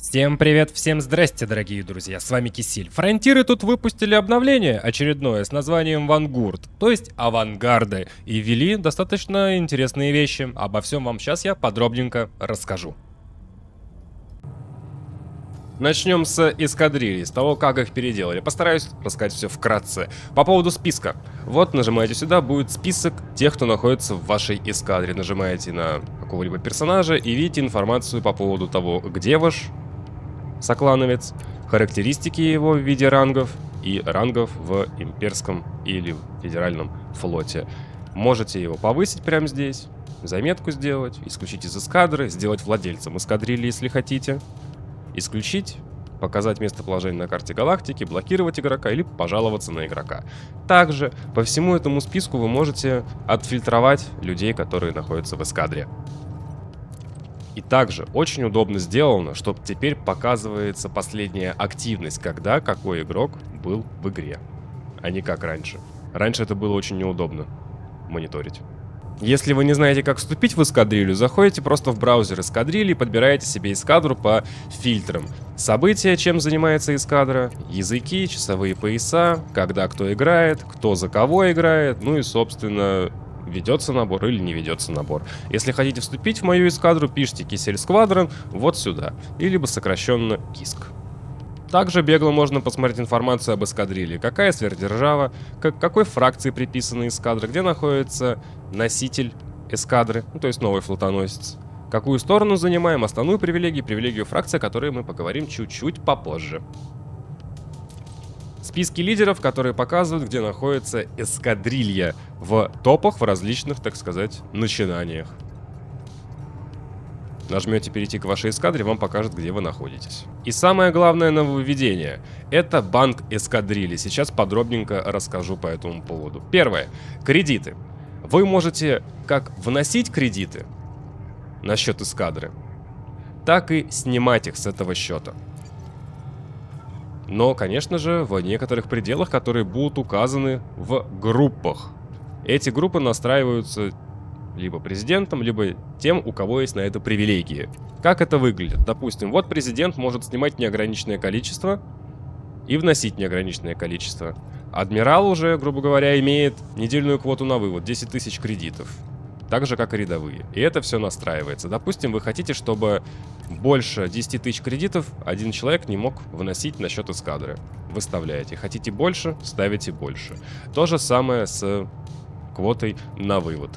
Всем привет, всем здрасте, дорогие друзья, с вами Кисель. Фронтиры тут выпустили обновление очередное с названием Вангурд, то есть авангарды, и ввели достаточно интересные вещи. Обо всем вам сейчас я подробненько расскажу. Начнем с эскадрильи, с того, как их переделали. Постараюсь рассказать все вкратце. По поводу списка. Вот нажимаете сюда, будет список тех, кто находится в вашей эскадре. Нажимаете на какого-либо персонажа и видите информацию по поводу того, где ваш соклановец, характеристики его в виде рангов и рангов в имперском или федеральном флоте. Можете его повысить прямо здесь, заметку сделать, исключить из эскадры, сделать владельцем эскадрильи, если хотите. Исключить, показать местоположение на карте галактики, блокировать игрока или пожаловаться на игрока. Также по всему этому списку вы можете отфильтровать людей, которые находятся в эскадре. И также очень удобно сделано, что теперь показывается последняя активность, когда какой игрок был в игре, а не как раньше. Раньше это было очень неудобно мониторить. Если вы не знаете, как вступить в эскадрилью, заходите просто в браузер эскадрильи и подбираете себе эскадру по фильтрам. События, чем занимается эскадра, языки, часовые пояса, когда кто играет, кто за кого играет, ну и, собственно, ведется набор или не ведется набор. Если хотите вступить в мою эскадру, пишите Кисель Сквадрон вот сюда, или либо сокращенно КИСК. Также бегло можно посмотреть информацию об эскадрилье, какая сверхдержава, к какой фракции приписана эскадра, где находится носитель эскадры, ну, то есть новый флотоносец, какую сторону занимаем, основную привилегию фракции, о которой мы поговорим чуть-чуть попозже. Списки лидеров, которые показывают, где находится эскадрилья в топах в различных, так сказать, начинаниях. Нажмете перейти к вашей эскадре, вам покажет, где вы находитесь. И самое главное нововведение – это банк эскадрильи. Сейчас подробненько расскажу по этому поводу. Первое. Кредиты. Вы можете как вносить кредиты на счет эскадры, так и снимать их с этого счета. Но, конечно же, в некоторых пределах, которые будут указаны в группах. Эти группы настраиваются либо президентом, либо тем, у кого есть на это привилегии. Как это выглядит? Допустим, вот президент может снимать неограниченное количество и вносить неограниченное количество. Адмирал уже, грубо говоря, имеет недельную квоту на вывод, 10 тысяч кредитов. Так же, как и рядовые. И это все настраивается. Допустим, вы хотите, чтобы больше 10 тысяч кредитов один человек не мог вносить на счет эскадры. Выставляете. Хотите больше, ставите больше. То же самое с квотой на вывод.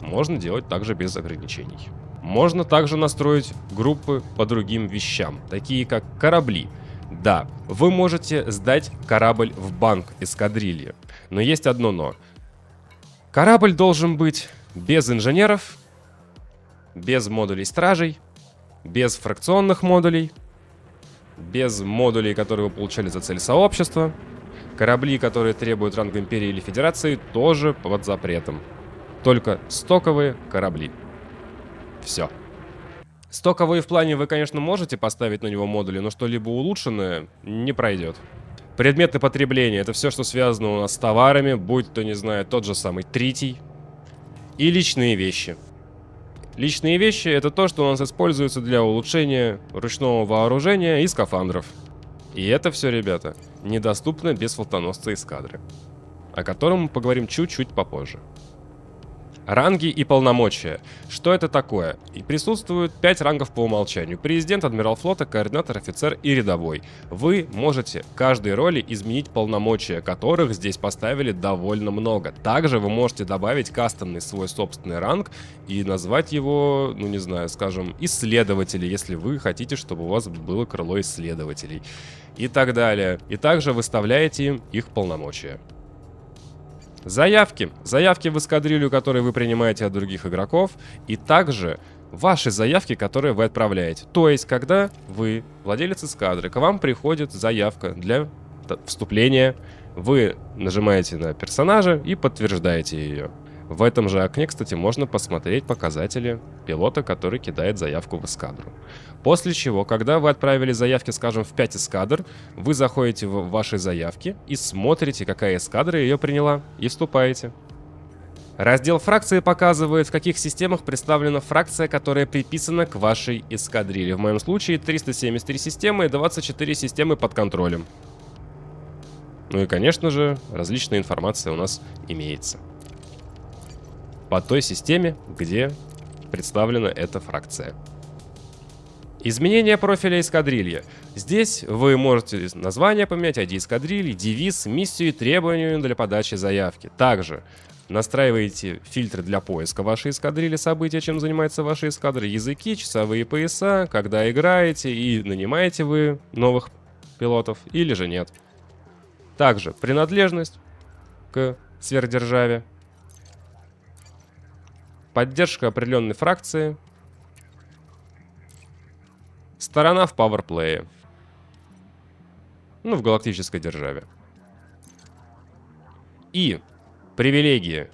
Можно делать также без ограничений. Можно также настроить группы по другим вещам, такие как корабли. Да, вы можете сдать корабль в банк эскадрильи, но есть одно но. Корабль должен быть без инженеров, без модулей стражей, без фракционных модулей, без модулей, которые вы получали за цель сообщества. Корабли, которые требуют ранга Империи или Федерации, тоже под запретом. Только стоковые корабли. Все. Стоковые в плане вы, конечно, можете поставить на него модули, но что-либо улучшенное не пройдет. Предметы потребления — это все, что связано у нас с товарами, будь то, не знаю, тот же самый тритий. И личные вещи. Личные вещи — это то, что у нас используется для улучшения ручного вооружения и скафандров. И это все, ребята, недоступно без флотоносца эскадры, о котором мы поговорим чуть-чуть попозже. Ранги и полномочия. Что это такое? И присутствует 5 рангов по умолчанию. Президент, адмирал флота, координатор, офицер и рядовой. Вы можете каждой роли изменить полномочия, которых здесь поставили довольно много. Также вы можете добавить кастомный свой собственный ранг и назвать его, ну не знаю, скажем, исследователи, если вы хотите, чтобы у вас было крыло исследователей. И так далее. И также выставляете им их полномочия. Заявки. Заявки в эскадрилью, которые вы принимаете от других игроков. И также ваши заявки, которые вы отправляете. То есть, когда вы, владелец эскадры, к вам приходит заявка для вступления, вы нажимаете на персонажа и подтверждаете ее. В этом же окне, кстати, можно посмотреть показатели пилота, который кидает заявку в эскадру. После чего, когда вы отправили заявки, скажем, в 5 эскадр, вы заходите в ваши заявки и смотрите, какая эскадра ее приняла, и вступаете. Раздел фракции показывает, в каких системах представлена фракция, которая приписана к вашей эскадрилье. В моем случае 373 системы и 24 системы под контролем. Ну и, конечно же, различная информация у нас имеется по той системе, где представлена эта фракция. Изменение профиля эскадрильи. Здесь вы можете название поменять, ID эскадрильи, девиз, миссию и требования для подачи заявки. Также настраиваете фильтры для поиска вашей эскадрильи, события, чем занимается ваша эскадра, языки, часовые пояса, когда играете и нанимаете вы новых пилотов или же нет. Также принадлежность к сверхдержаве, поддержка определенной фракции, сторона в пауэрплее, ну, в галактической державе. И привилегии,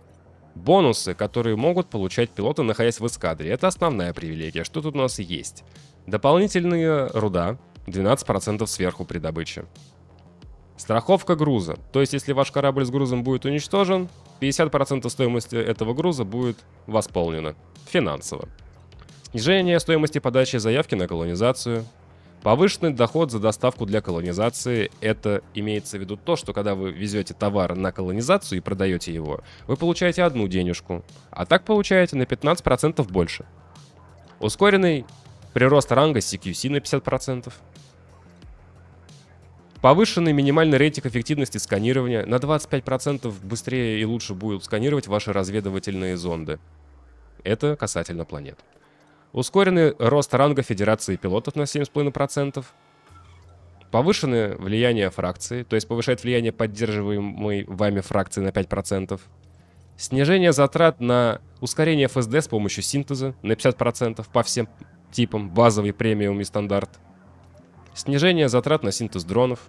бонусы, которые могут получать пилоты, находясь в эскадре. Это основная привилегия. Что тут у нас есть? Дополнительная руда, 12% сверху при добыче. Страховка груза. То есть, если ваш корабль с грузом будет уничтожен, 50% стоимости этого груза будет восполнено финансово. Снижение стоимости подачи заявки на колонизацию. Повышенный доход за доставку для колонизации. Это имеется в виду то, что когда вы везете товар на колонизацию и продаете его, вы получаете одну денежку, а так получаете на 15% больше. Ускоренный прирост ранга CQC на 50%. Повышенный минимальный рейтинг эффективности сканирования. На 25% быстрее и лучше будут сканировать ваши разведывательные зонды. Это касательно планет. Ускоренный рост ранга Федерации пилотов на 7,5%. Повышенное влияние фракции, то есть повышает влияние поддерживаемой вами фракции на 5%. Снижение затрат на ускорение ФСД с помощью синтеза на 50% по всем типам, базовый, премиум и стандарт. Снижение затрат на синтез дронов.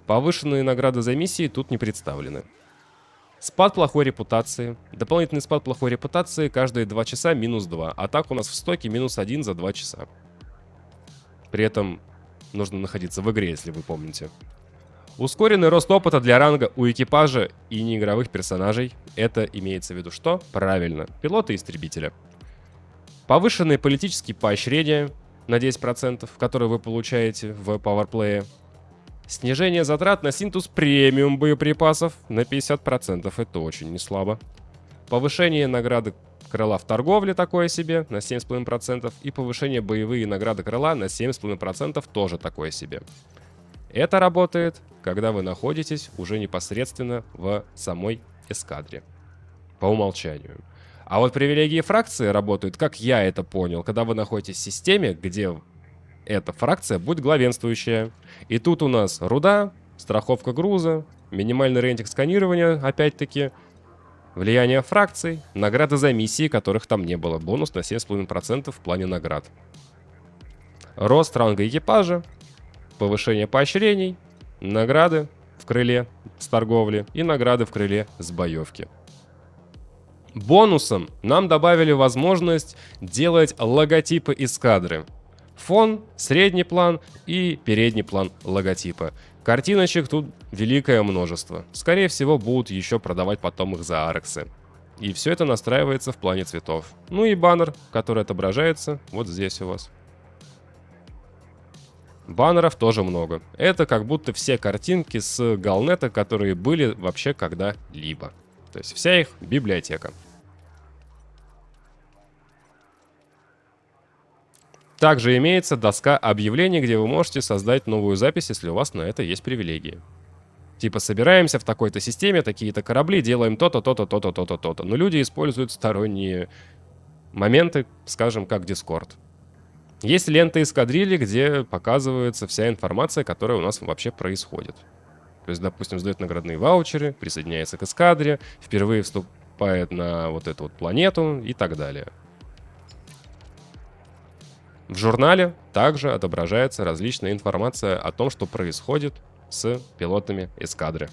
Повышенные награды за миссии тут не представлены. Спад плохой репутации. Дополнительный спад плохой репутации каждые 2 часа минус 2. А так у нас в стоке минус 1 за 2 часа. При этом нужно находиться в игре, если вы помните. Ускоренный рост опыта для ранга у экипажа и неигровых персонажей. Это имеется в виду что? Правильно, пилоты и истребителя. Повышенные политические поощрения на 10%, которые вы получаете в пауэрплее. Снижение затрат на синтез премиум боеприпасов на 50%. Это очень не слабо. Повышение награды крыла в торговле такое себе на 7,5%. И повышение боевые награды крыла на 7,5% тоже такое себе. Это работает, когда вы находитесь уже непосредственно в самой эскадре. По умолчанию. А вот привилегии фракции работают, как я это понял, когда вы находитесь в системе, где эта фракция будет главенствующая. И тут у нас руда, страховка груза, минимальный рейтинг сканирования, опять-таки, влияние фракций, награды за миссии, которых там не было, бонус на 7,5% в плане наград. Рост ранга экипажа, повышение поощрений, награды в крыле с торговли и награды в крыле с боевки. Бонусом нам добавили возможность делать логотипы эскадры. Фон, средний план и передний план логотипа. Картиночек тут великое множество. Скорее всего, будут еще продавать потом их за арексы. И все это настраивается в плане цветов. Ну и баннер, который отображается вот здесь у вас. Баннеров тоже много. Это как будто все картинки с Галнета, которые были вообще когда-либо. То есть вся их библиотека. Также имеется доска объявлений, где вы можете создать новую запись, если у вас на это есть привилегии. Типа собираемся в такой-то системе, такие-то корабли, делаем то-то, то-то, то-то, то-то, то-то. Но люди используют сторонние моменты, скажем, как Discord. Есть лента эскадрильи, где показывается вся информация, которая у нас вообще происходит. То есть, допустим, сдает наградные ваучеры, присоединяется к эскадре, впервые вступает на вот эту вот планету и так далее. В журнале также отображается различная информация о том, что происходит с пилотами эскадры.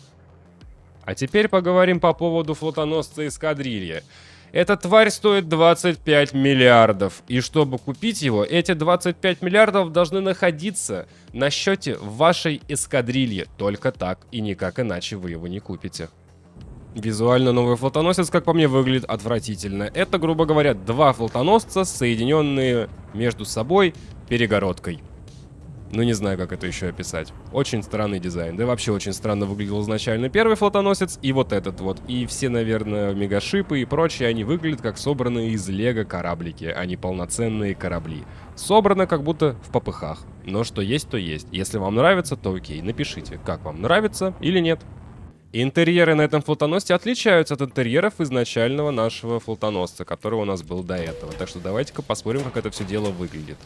А теперь поговорим по поводу флотоносца эскадрильи. Эта тварь стоит 25 миллиардов. И чтобы купить его, эти 25 миллиардов должны находиться на счете в вашей эскадрилье. Только так и никак иначе вы его не купите. Визуально новый флотоносец, как по мне, выглядит отвратительно. Это, грубо говоря, два флотоносца, соединенные между собой перегородкой. Ну, не знаю, как это еще описать. Очень странный дизайн. Да и вообще очень странно выглядел изначально первый флотоносец и вот этот вот. И все, наверное, мегашипы и прочие, они выглядят как собранные из лего кораблики, а не полноценные корабли. Собрано как будто в попыхах. Но что есть, то есть. Если вам нравится, то окей, напишите, как вам нравится или нет. Интерьеры на этом флотоносце отличаются от интерьеров изначального нашего флотоносца, который у нас был до этого. Так что давайте-ка посмотрим, как это все дело выглядит.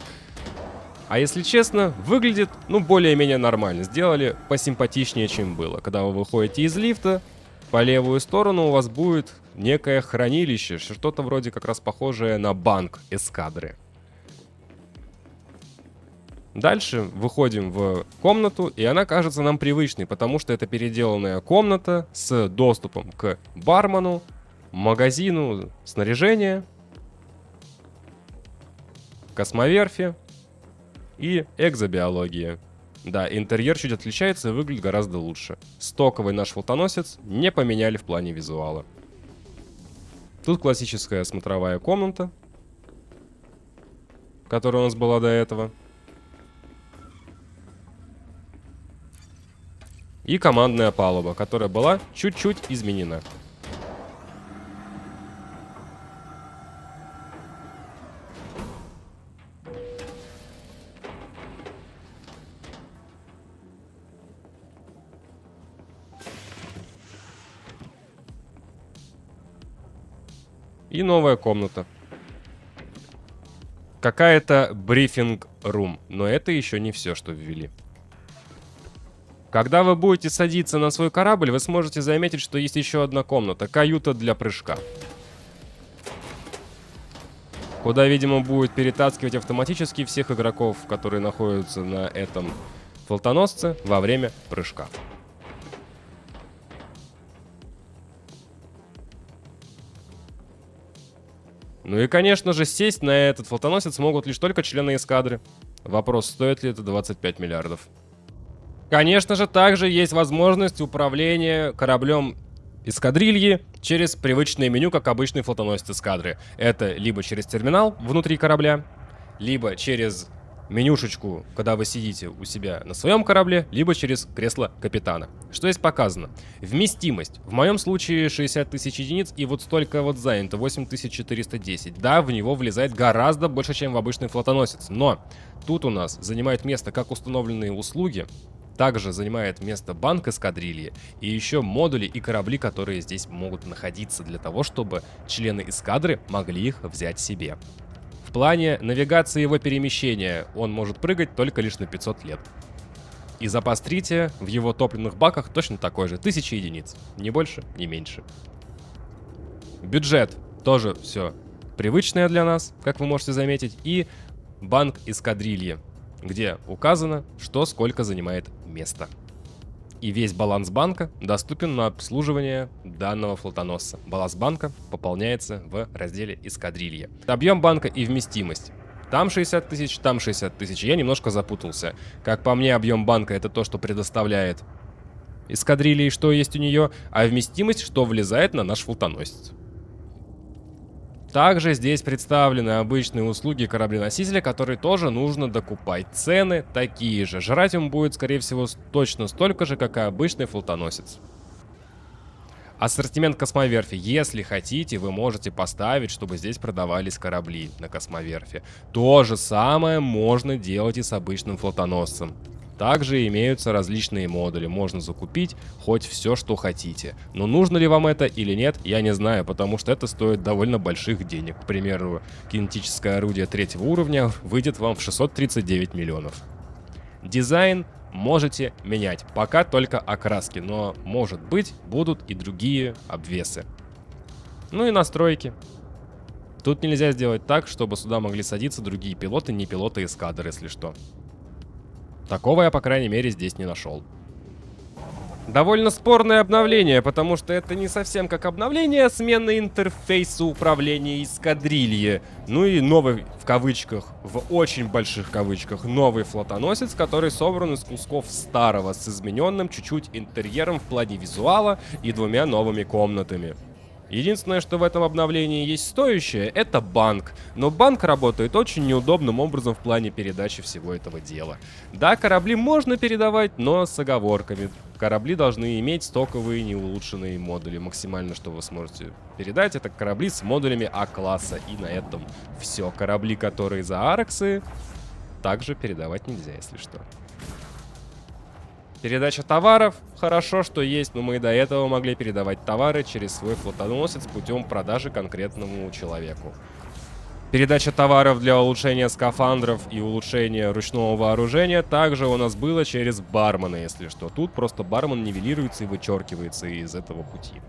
А если честно, выглядит, ну, более-менее нормально. Сделали посимпатичнее, чем было. Когда вы выходите из лифта, по левую сторону у вас будет некое хранилище, что-то вроде как раз похожее на банк эскадры. Дальше выходим в комнату, и она кажется нам привычной, потому что это переделанная комната с доступом к бармену, магазину снаряжения, космоверфи и экзобиологии. Да, интерьер чуть отличается и выглядит гораздо лучше. Стоковый наш флотоносец не поменяли в плане визуала. Тут классическая смотровая комната, которая у нас была до этого. И командная палуба, которая была чуть-чуть изменена. И новая комната. Какая-то брифинг-рум. Но это еще не все, что ввели. Когда вы будете садиться на свой корабль, вы сможете заметить, что есть еще одна комната. Каюта для прыжка. Куда, видимо, будет перетаскивать автоматически всех игроков, которые находятся на этом флотоносце во время прыжка. Ну и, конечно же, сесть на этот флотоносец могут лишь только члены эскадры. Вопрос, стоит ли это 25 миллиардов. Конечно же, также есть возможность управления кораблем эскадрильи через привычное меню, как обычный флотоносец эскадры. Это либо через терминал внутри корабля, либо через менюшечку, когда вы сидите у себя на своем корабле, либо через кресло капитана. Что здесь показано? Вместимость. В моем случае 60 тысяч единиц, и вот столько вот занято, 8410. Да, в него влезает гораздо больше, чем в обычный флотоносец. Но тут у нас занимает место как установленные услуги, также занимает место банк эскадрильи и еще модули и корабли, которые здесь могут находиться для того, чтобы члены эскадры могли их взять себе. В плане навигации его перемещения он может прыгать только лишь на 500 лет. И запас трития в его топливных баках точно такой же, 1000 единиц. Ни больше, ни меньше. Бюджет тоже все привычное для нас, как вы можете заметить. И банк эскадрильи, где указано, что сколько занимает места. И весь баланс банка доступен на обслуживание данного флотоносца. Баланс банка пополняется в разделе эскадрилья. Объем банка и вместимость. Там 60 тысяч, там 60 тысяч. Я немножко запутался. Как по мне, объем банка это то, что предоставляет эскадрилья и что есть у нее, а вместимость, что влезает на наш флотоносец. Также здесь представлены обычные услуги корабленосителя, которые тоже нужно докупать. Цены такие же. Жрать он будет, скорее всего, точно столько же, как и обычный флотоносец. Ассортимент космоверфи. Если хотите, вы можете поставить, чтобы здесь продавались корабли на космоверфи. То же самое можно делать и с обычным флотоносцем. Также имеются различные модули, можно закупить хоть все, что хотите. Но нужно ли вам это или нет, я не знаю, потому что это стоит довольно больших денег. К примеру, кинетическое орудие 3-го уровня выйдет вам в 639 миллионов. Дизайн можете менять, пока только окраски, но может быть будут и другие обвесы. Ну и настройки. Тут нельзя сделать так, чтобы сюда могли садиться другие пилоты, не пилоты эскадры, если что. Такого я, по крайней мере, здесь не нашел. Довольно спорное обновление, потому что это не совсем как обновление, а смена интерфейса управления эскадрильи. Ну и новый, в кавычках, в очень больших кавычках, новый флотоносец, который собран из кусков старого, с измененным чуть-чуть интерьером в плане визуала и 2 новыми комнатами. Единственное, что в этом обновлении есть стоящее, это банк. Но банк работает очень неудобным образом в плане передачи всего этого дела. Да, корабли можно передавать, но с оговорками. Корабли должны иметь стоковые неулучшенные модули. Максимально, что вы сможете передать, это корабли с модулями А-класса. И на этом все. Корабли, которые за Араксы, также передавать нельзя, если что. Передача товаров. Хорошо, что есть, но мы и до этого могли передавать товары через свой флотоносец путем продажи конкретному человеку. Передача товаров для улучшения скафандров и улучшения ручного вооружения также у нас было через бармена, если что. Тут просто бармен нивелируется и вычеркивается из этого пути.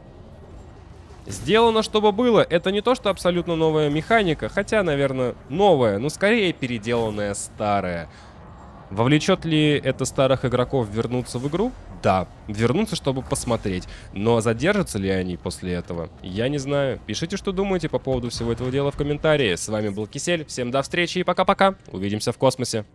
Сделано, чтобы было. Это не то, что абсолютно новая механика, хотя, наверное, новая, но скорее переделанная старая. Вовлечет ли это старых игроков вернуться в игру? Да, вернуться, чтобы посмотреть. Но задержатся ли они после этого? Я не знаю. Пишите, что думаете по поводу всего этого дела в комментарии. С вами был Кисель. Всем до встречи и пока-пока. Увидимся в космосе.